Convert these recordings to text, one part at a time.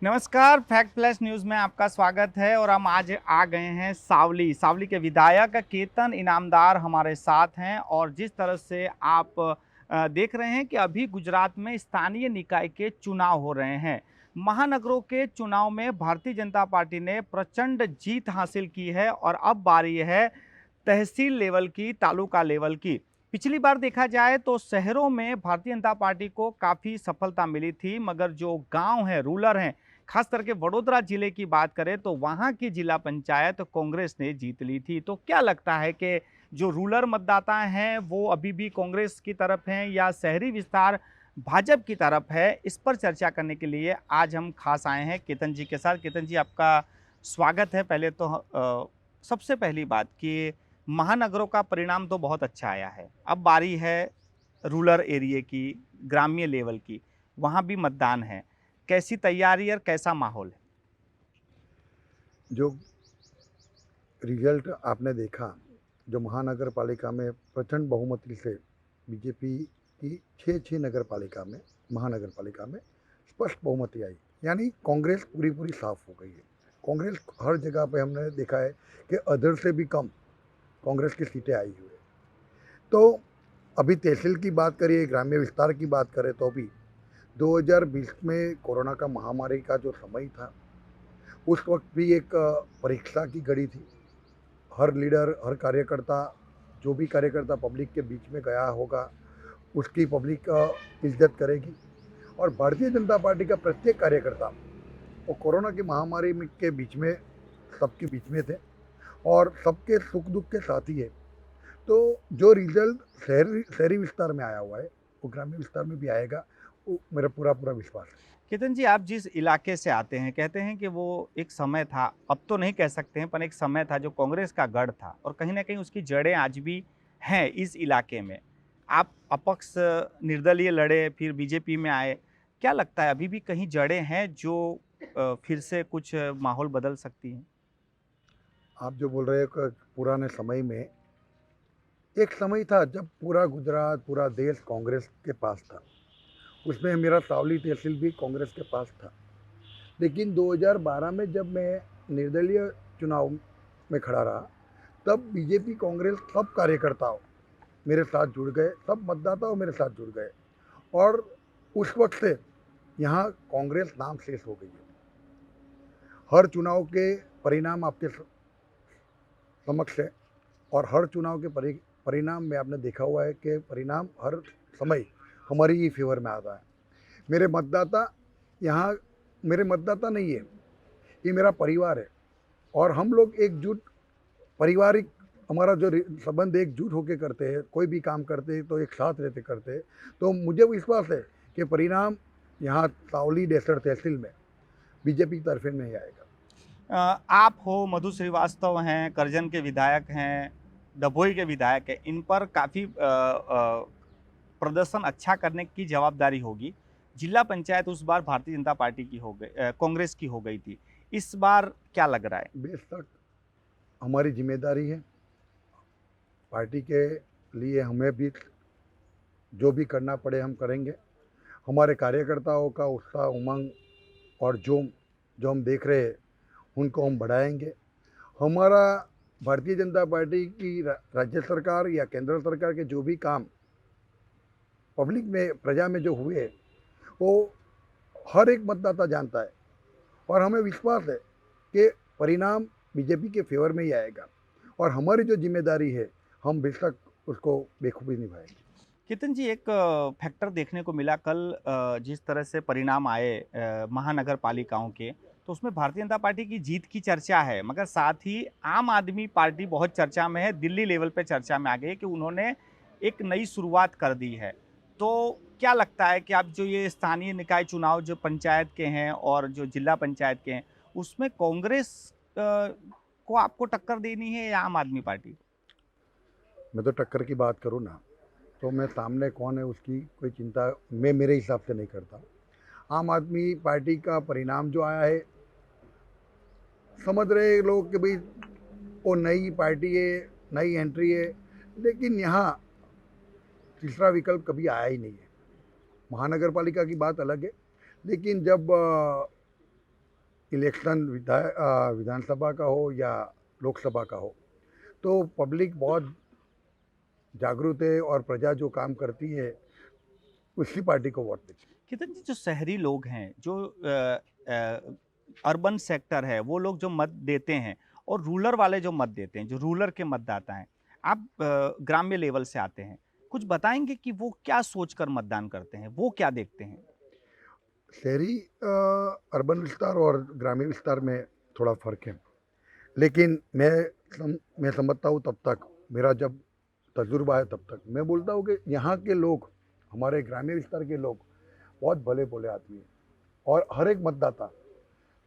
नमस्कार, fact flash news में आपका स्वागत है और हम आज आ गए हैं सावली के विधायक केतन इनामदार हमारे साथ हैं। और जिस तरह से आप देख रहे हैं कि अभी गुजरात में स्थानीय निकाय के चुनाव हो रहे हैं। महानगरों के चुनाव में भारतीय जनता पार्टी ने प्रचंड जीत हासिल की है और अब बारी है तहसील लेवल की, तालुका लेवल की। पिछली बार देखा जाए तो शहरों में भारतीय जनता पार्टी को काफ़ी सफलता मिली थी, मगर जो गांव हैं, रूरल हैं, खास करके वडोदरा जिले की बात करें तो वहां की जिला पंचायत कांग्रेस ने जीत ली थी। तो क्या लगता है कि जो रूरल मतदाता हैं वो अभी भी कांग्रेस की तरफ हैं या शहरी विस्तार भाजपा की तरफ है? इस पर चर्चा करने के लिए आज हम खास आए हैं केतन जी के साथ। केतन जी, आपका स्वागत है। पहले तो सबसे पहली बात कि महानगरों का परिणाम तो बहुत अच्छा आया है, अब बारी है रूरल एरिया की, ग्रामीण लेवल की। वहाँ भी मतदान है, कैसी तैयारी और कैसा माहौल है? जो रिजल्ट आपने देखा, जो महानगर पालिका में प्रचंड बहुमति से बीजेपी की छः छः नगर पालिका में, महानगर पालिका में स्पष्ट बहुमति आई, यानी कांग्रेस पूरी पूरी साफ हो गई है। कांग्रेस हर जगह पे हमने देखा है कि अधर से भी कम कांग्रेस की सीटें आई हुई है। तो अभी तहसील की बात करिए, ग्राम्य विस्तार की बात करें तो भी 2020 में कोरोना का महामारी का जो समय था, उस वक्त भी एक परीक्षा की घड़ी थी। हर लीडर, हर कार्यकर्ता, जो भी कार्यकर्ता पब्लिक के बीच में गया होगा, उसकी पब्लिक इज्जत करेगी। और भारतीय जनता पार्टी का प्रत्येक कार्यकर्ता वो कोरोना की महामारी के बीच में, सबके बीच में थे और सबके सुख दुख के साथी है। तो जो रिजल्ट शहरी शहरी विस्तार में आया हुआ है, वो ग्रामीण विस्तार में भी आएगा, वो मेरा पूरा पूरा विश्वास है। केतन जी, आप जिस इलाके से आते हैं, कहते हैं कि वो एक समय था, अब तो नहीं कह सकते हैं, पर एक समय था जो कांग्रेस का गढ़ था और कहीं ना कहीं उसकी जड़ें आज भी हैं इस इलाके में। आप अपक्ष निर्दलीय लड़े, फिर बीजेपी में आए। क्या लगता है अभी भी कहीं जड़ें हैं जो फिर से कुछ माहौल बदल सकती हैं? आप जो बोल रहे हो कि पुराने समय में, एक समय था जब पूरा गुजरात, पूरा देश कांग्रेस के पास था। उसमें मेरा सावली तहसील भी कांग्रेस के पास था। लेकिन 2012 में जब मैं निर्दलीय चुनाव में खड़ा रहा, तब बीजेपी कांग्रेस सब कार्यकर्ताओं मेरे साथ जुड़ गए, सब मतदाताओं मेरे साथ जुड़ गए। और उस वक्त से यहाँ कांग्रेस नाम शेष हो गई है। हर चुनाव के परिणाम आपके समक्ष है और हर चुनाव के परिणाम में आपने देखा हुआ है कि परिणाम हर समय हमारी ही फेवर में आता है। मेरे मतदाता यहाँ मेरे मतदाता नहीं है, ये मेरा परिवार है। और हम लोग एकजुट, पारिवारिक, हमारा जो संबंध एकजुट होकर करते हैं, कोई भी काम करते हैं तो एक साथ रहते करते हैं। तो मुझे विश्वास है कि परिणाम यहाँ सावली डेसर तहसील में बीजेपी की तरफे में ही आएगा। आप हो, मधु श्रीवास्तव हैं, करजन के विधायक हैं, डभोई के विधायक हैं, इन पर काफ़ी प्रदर्शन अच्छा करने की जवाबदारी होगी। जिला पंचायत उस बार भारतीय जनता पार्टी की हो गई, कांग्रेस की हो गई थी। इस बार क्या लग रहा है? बेशक हमारी जिम्मेदारी है, पार्टी के लिए हमें भी जो भी करना पड़े हम करेंगे। हमारे कार्यकर्ताओं का उत्साह, उमंग और जोम जो हम देख रहे हैं, उनको हम बढ़ाएंगे। हमारा भारतीय जनता पार्टी की राज्य सरकार या केंद्र सरकार के जो भी काम पब्लिक में, प्रजा में जो हुए, वो हर एक मतदाता जानता है। और हमें विश्वास है कि परिणाम बीजेपी के फेवर में ही आएगा। और हमारी जो जिम्मेदारी है, हम बेशक उसको बेखूबी निभाएंगे। केतन जी, एक फैक्टर देखने को मिला कल, जिस तरह से परिणाम आए महानगर पालिकाओं के, तो उसमें भारतीय जनता पार्टी की जीत की चर्चा है, मगर साथ ही आम आदमी पार्टी बहुत चर्चा में है, दिल्ली लेवल पे चर्चा में आ गई है कि उन्होंने एक नई शुरुआत कर दी है। तो क्या लगता है कि आप जो ये स्थानीय निकाय चुनाव जो पंचायत के हैं और जो जिला पंचायत के हैं, उसमें कांग्रेस को आपको टक्कर देनी है या आम आदमी पार्टी? मैं तो टक्कर की बात करूँ ना, तो मैं सामने कौन है उसकी कोई चिंता मैं मेरे हिसाब से नहीं करता। आम आदमी पार्टी का परिणाम जो आया है, समझ रहे लोग कि भाई वो नई पार्टी है, नई एंट्री है। लेकिन यहाँ तीसरा विकल्प कभी आया ही नहीं है। महानगर पालिका की बात अलग है, लेकिन जब इलेक्शन विधानसभा का हो या लोकसभा का हो, तो पब्लिक बहुत जागरूक है और प्रजा जो काम करती है उसी पार्टी को वोट देती है। कितने जो शहरी लोग हैं, जो अर्बन सेक्टर है, वो लोग जो मत देते हैं और रूरल वाले जो मत देते हैं, जो रूरल के मतदाता हैं, आप ग्राम्य लेवल से आते हैं, कुछ बताएंगे कि वो क्या सोचकर मतदान करते हैं, वो क्या देखते हैं? शहरी अर्बन विस्तार और ग्रामीण विस्तार में थोड़ा फर्क है, लेकिन मैं समझता हूँ तब तक, मेरा जब तजुर्बा है तब तक मैं बोलता हूँ कि यहाँ के लोग, हमारे ग्रामीण विस्तार के लोग बहुत भले भोले आदमी हैं और हर एक मतदाता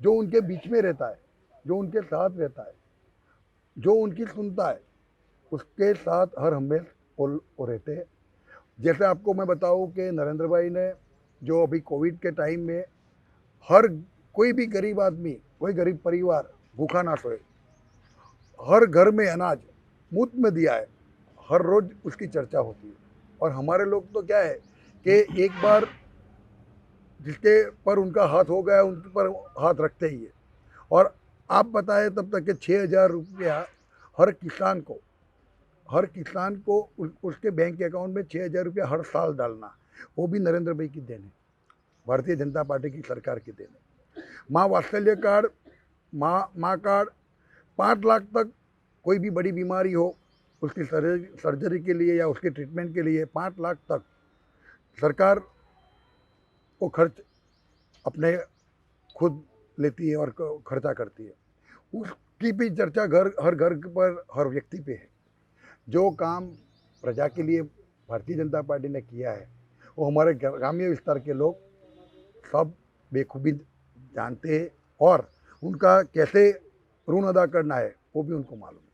जो उनके बीच में रहता है, जो उनके साथ रहता है, जो उनकी सुनता है, उसके साथ हर हमेशा वो रहते हैं। जैसे आपको मैं बताऊं कि नरेंद्र भाई ने जो अभी कोविड के टाइम में हर कोई भी गरीब आदमी, कोई गरीब परिवार भूखा ना सोए, हर घर में अनाज मुफ्त में दिया है, हर रोज उसकी चर्चा होती है। और हमारे लोग तो क्या है कि एक बार जिसके पर उनका हाथ हो गया उन पर हाथ रखते ही है। और आप बताएं तब तक कि 6,000 रुपया हर किसान को उसके बैंक अकाउंट में 6,000 रुपया हर साल डालना, वो भी नरेंद्र भाई की देन है, भारतीय जनता पार्टी की सरकार की देन है। माँ वात्सल्य कार्ड, माँ कार्ड, 5 लाख तक कोई भी बड़ी बीमारी हो उसकी सर्जरी के लिए या उसके ट्रीटमेंट के लिए 5 लाख तक सरकार वो खर्च अपने खुद लेती है और खर्चा करती है। उसकी भी चर्चा हर घर पर, हर व्यक्ति पे है। जो काम प्रजा के लिए भारतीय जनता पार्टी ने किया है वो हमारे ग्रामीण विस्तार के लोग सब बेखूबी जानते हैं और उनका कैसे ऋण अदा करना है वो भी उनको मालूम है।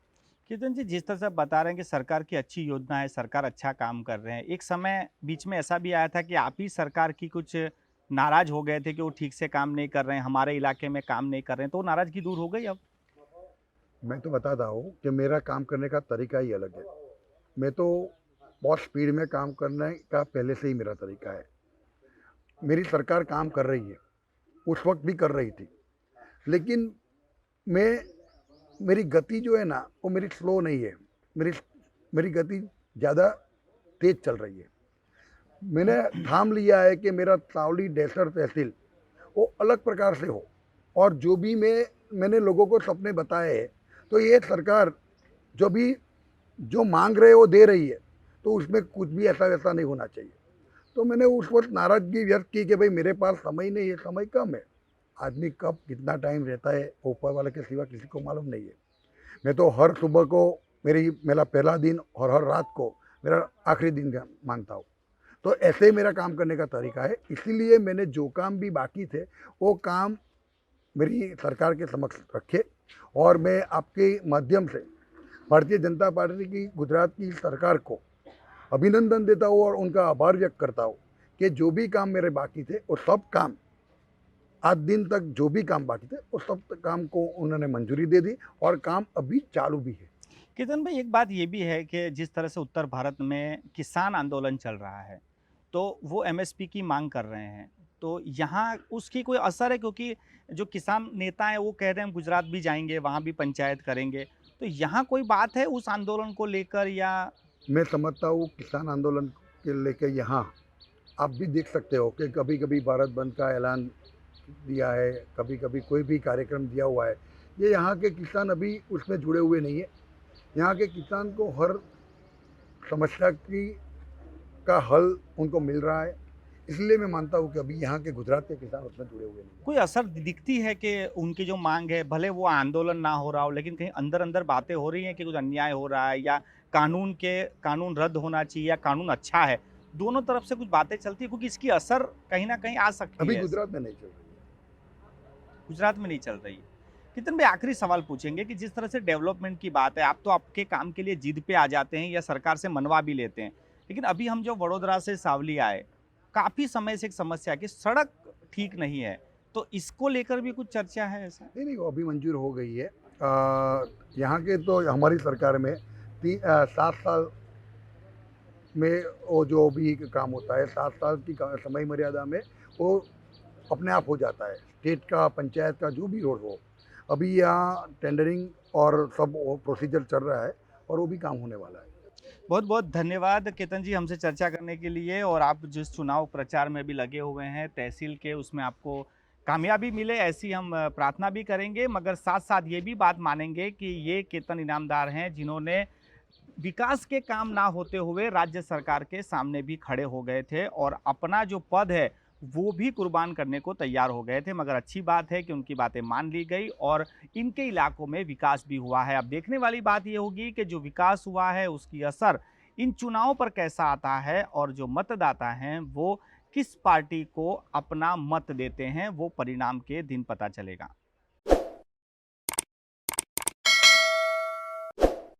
कीर्तन जी, जिस तरह से आप बता रहे हैं कि सरकार की अच्छी योजना है, सरकार अच्छा काम कर रहे हैं, एक समय बीच में ऐसा भी आया था कि आप ही सरकार की कुछ नाराज हो गए थे कि वो ठीक से काम नहीं कर रहे हैं, हमारे इलाके में काम नहीं कर रहे हैं, तो वो नाराजगी दूर हो गई अब? मैं तो बताता हूँ कि मेरा काम करने का तरीका ही अलग है। मैं तो बहुत स्पीड में काम करने का पहले से ही मेरा तरीका है। मेरी सरकार काम कर रही है, उस वक्त भी कर रही थी, लेकिन मेरी गति जो है ना वो मेरी स्लो नहीं है, मेरी गति ज़्यादा तेज चल रही है। मैंने ठाम लिया है कि मेरा सावली डेसर तहसील वो अलग प्रकार से हो, और जो भी मैंने लोगों को सपने बताए हैं, तो ये सरकार जो मांग रहे वो दे रही है, तो उसमें कुछ भी ऐसा वैसा नहीं होना चाहिए। तो मैंने उस वक्त नाराज़गी व्यक्त की कि भाई मेरे पास समय नहीं है, समय कम है, आदमी कब कितना टाइम रहता है ऊपर वाले के सिवा किसी को मालूम नहीं है। मैं तो हर सुबह को मेरा पहला दिन और हर रात को मेरा आखिरी दिन मानता हूँ। तो ऐसे ही मेरा काम करने का तरीका है, इसीलिए मैंने जो काम भी बाकी थे वो काम मेरी सरकार के समक्ष रखे, और मैं आपके माध्यम से भारतीय जनता पार्टी की गुजरात की सरकार को अभिनंदन देता हूँ और उनका आभार व्यक्त करता हूँ कि जो भी काम मेरे बाकी थे वो सब काम, आज दिन तक जो भी काम बाकी थे वो सब काम को उन्होंने मंजूरी दे दी और काम अभी चालू भी है। कीर्तन भाई, एक बात ये भी है कि जिस तरह से उत्तर भारत में किसान आंदोलन चल रहा है, तो वो एमएसपी की मांग कर रहे हैं, तो यहाँ उसकी कोई असर है? क्योंकि जो किसान नेता हैं वो कह रहे हैं हम गुजरात भी जाएंगे, वहाँ भी पंचायत करेंगे, तो यहाँ कोई बात है उस आंदोलन को लेकर या? मैं समझता हूँ किसान आंदोलन के लेकर यहाँ आप भी देख सकते हो कि कभी कभी भारत बंद का ऐलान दिया है, कभी कभी कोई भी कार्यक्रम दिया हुआ है। ये यहाँ के किसान अभी उसमें जुड़े हुए नहीं है। यहाँ के किसान को हर समस्या का हल उनको मिल रहा है, इसलिए मैं मानता हूँ कि अभी यहाँ के गुजरात के किसान उसमें जुड़े हुए नहीं कोई असर दिखती है कि उनकी जो मांग है, भले वो आंदोलन ना हो रहा हो, लेकिन कहीं अंदर अंदर बातें हो रही हैं कि कुछ अन्याय हो रहा है या कानून रद्द होना चाहिए या कानून अच्छा है, दोनों तरफ से कुछ बातें चलती है, क्योंकि इसकी असर कहीं ना कहीं आ है। सकती अभी है। गुजरात में नहीं चल रही है। गुजरात में नहीं चल रही है। कितन भाई, आखिरी सवाल पूछेंगे कि जिस तरह से डेवलपमेंट की बात है, आप तो आपके काम के लिए जिद पे आ जाते हैं या सरकार से मनवा भी लेते हैं, लेकिन अभी हम जो वडोदरा से सावली आए, काफ़ी समय से एक समस्या है कि सड़क ठीक नहीं है, तो इसको लेकर भी कुछ चर्चा है ऐसा? नहीं नहीं, वो अभी मंजूर हो गई है। यहाँ के तो हमारी सरकार में 7 साल में वो जो भी काम होता है, 7 साल की समय मर्यादा में वो अपने आप हो जाता है, स्टेट का, पंचायत का, जो भी रोड हो। अभी यहाँ टेंडरिंग और सब प्रोसीजर चल रहा है और वो भी काम होने वाला है। बहुत बहुत धन्यवाद केतन जी हमसे चर्चा करने के लिए। और आप जिस चुनाव प्रचार में भी लगे हुए हैं तहसील के, उसमें आपको कामयाबी मिले ऐसी हम प्रार्थना भी करेंगे, मगर साथ साथ ये भी बात मानेंगे कि ये केतन इनामदार हैं जिन्होंने विकास के काम ना होते हुए राज्य सरकार के सामने भी खड़े हो गए थे और अपना जो पद है वो भी कुर्बान करने को तैयार हो गए थे। मगर अच्छी बात है कि उनकी बातें मान ली गई और इनके इलाकों में विकास भी हुआ है। अब देखने वाली बात ये होगी कि जो विकास हुआ है उसकी असर इन चुनावों पर कैसा आता है और जो मतदाता हैं वो किस पार्टी को अपना मत देते हैं, वो परिणाम के दिन पता चलेगा।